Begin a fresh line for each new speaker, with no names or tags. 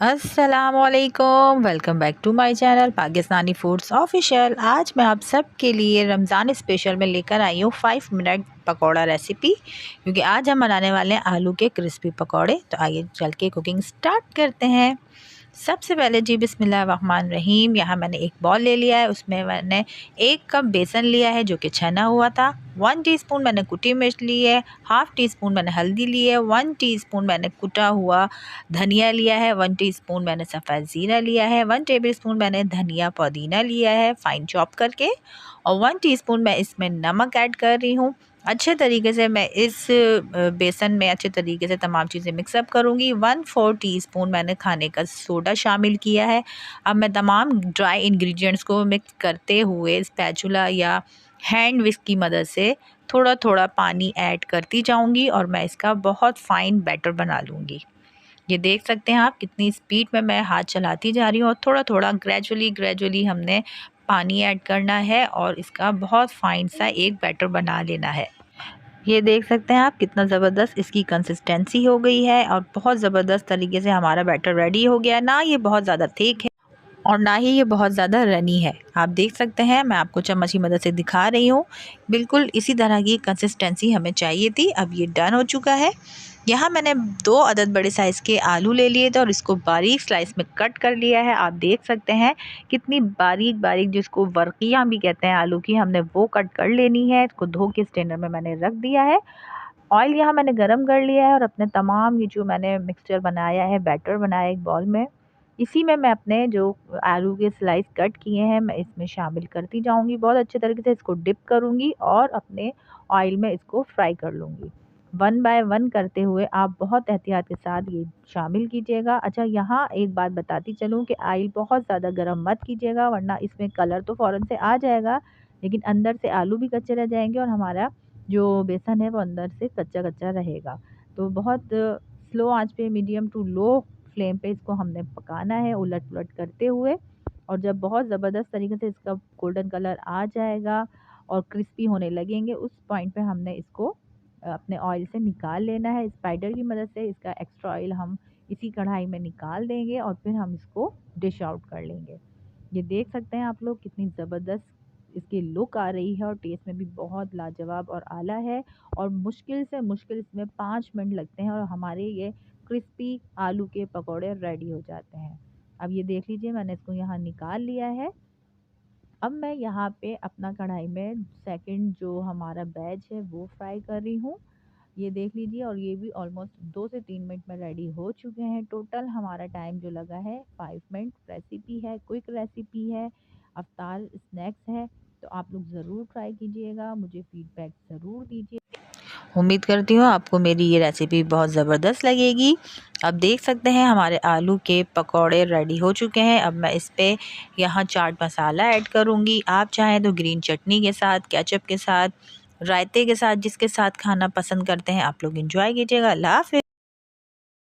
अस्सलामुअलैकुम, welcome back to my channel Pakistani foods official. आज मैं आप सब के लिए रमज़ान स्पेशल में लेकर आई हूँ 5 मिनट पकौड़ा रेसिपी, क्योंकि आज हम बनाने वाले हैं आलू के क्रिस्पी पकौड़े। तो आइए चल के कुकिंग स्टार्ट करते हैं। सबसे पहले जी बिस्मिल्लाहिर्रहमानिर्रहीम। यहाँ मैंने एक बॉल ले लिया है, उसमें मैंने 1 कप बेसन लिया है जो कि छना हुआ था। 1 टीस्पून मैंने कुटी मिर्च ली है, हाफ़ टीस्पून मैंने हल्दी ली है, 1 टीस्पून मैंने कुटा हुआ धनिया लिया है, 1 टीस्पून मैंने सफ़ेद ज़ीरा लिया है, 1 टेबलस्पून मैंने धनिया पुदीना लिया है फ़ाइन चॉप करके, और 1 टीस्पून मैं इसमें नमक ऐड कर रही हूँ। अच्छे तरीके से मैं इस बेसन में अच्छे तरीके से तमाम चीज़ें मिक्सअप करूँगी। 1/4 टीस्पून मैंने खाने का सोडा शामिल किया है। अब मैं तमाम ड्राई इंग्रेडिएंट्स को मिक्स करते हुए स्पैचुला या हैंड विस्क की मदद से थोड़ा थोड़ा पानी ऐड करती जाऊँगी और मैं इसका बहुत फ़ाइन बैटर बना लूँगी। ये देख सकते हैं आप कितनी स्पीड में मैं हाथ चलाती जा रही हूँ, और थोड़ा थोड़ा ग्रेजुअली हमने पानी ऐड करना है और इसका बहुत फ़ाइन सा एक बैटर बना लेना है। ये देख सकते हैं आप कितना ज़बरदस्त इसकी कंसिस्टेंसी हो गई है और बहुत ज़बरदस्त तरीके से हमारा बैटर रेडी हो गया है। ना ये बहुत ज़्यादा थिक है और ना ही ये बहुत ज़्यादा रनी है। आप देख सकते हैं, मैं आपको चम्मच की मदद से दिखा रही हूँ। बिल्कुल इसी तरह की कंसिस्टेंसी हमें चाहिए थी। अब ये डन हो चुका है। यहाँ मैंने 2 अदद बड़े साइज़ के आलू ले लिए थे और इसको बारीक स्लाइस में कट कर लिया है। आप देख सकते हैं कितनी बारीक बारीक, जिसको वर्क़ियाँ भी कहते हैं आलू की, हमने वो कट कर लेनी है। इसको धो के स्ट्रेनर में मैंने रख दिया है। ऑयल यहाँ मैंने गरम कर लिया है और अपने तमाम ये जो मैंने मिक्सचर बनाया है, बैटर बनाया एक बाउल में, इसी में मैं अपने जो आलू के स्लाइस कट किए हैं मैं इसमें शामिल करती जाऊंगी। बहुत अच्छे तरीके से इसको डिप करूंगी और अपने ऑयल में इसको फ्राई कर लूँगी। 1 बाय 1 करते हुए आप बहुत एहतियात के साथ ये शामिल कीजिएगा। अच्छा, यहाँ एक बात बताती चलूँ कि ऑयल बहुत ज़्यादा गर्म मत कीजिएगा, वरना इसमें कलर तो फ़ौरन से आ जाएगा, लेकिन अंदर से आलू भी कच्चे रह जाएंगे और हमारा जो बेसन है वो अंदर से कच्चा कच्चा रहेगा। तो बहुत स्लो आंच पे, मीडियम टू लो फ्लेम पे इसको हमने पकाना है, उलट पुलट करते हुए। और जब बहुत ज़बरदस्त तरीके से इसका गोल्डन कलर आ जाएगा और क्रिस्पी होने लगेंगे, उस पॉइंट पे हमने इसको अपने ऑयल से निकाल लेना है। स्पाइडर की मदद से इसका एक्स्ट्रा ऑयल हम इसी कढ़ाई में निकाल देंगे और फिर हम इसको डिश आउट कर लेंगे। ये देख सकते हैं आप लोग कितनी ज़बरदस्त इसकी लुक आ रही है और टेस्ट में भी बहुत लाजवाब और आला है। और मुश्किल से मुश्किल इसमें 5 मिनट लगते हैं और हमारे ये क्रिस्पी आलू के पकौड़े रेडी हो जाते हैं। अब ये देख लीजिए, मैंने इसको यहाँ निकाल लिया है। अब मैं यहाँ पे अपना कढ़ाई में सेकंड जो हमारा बैच है वो फ्राई कर रही हूँ। ये देख लीजिए, और ये भी ऑलमोस्ट 2 से 3 मिनट में रेडी हो चुके हैं। टोटल हमारा टाइम जो लगा है 5 मिनट। रेसिपी है, क्विक रेसिपी है, अफ्तार स्नैक्स है। तो आप लोग ज़रूर ट्राई कीजिएगा, मुझे फीडबैक ज़रूर दीजिए। उम्मीद करती हूँ आपको मेरी ये रेसिपी बहुत ज़बरदस्त लगेगी। अब देख सकते हैं हमारे आलू के पकौड़े रेडी हो चुके हैं। अब मैं इस पे यहाँ चाट मसाला ऐड करूँगी। आप चाहें तो ग्रीन चटनी के साथ, केचप के साथ, रायते के साथ, जिसके साथ खाना पसंद करते हैं आप लोग एंजॉय कीजिएगा। अल्लाह हाफ़िज़।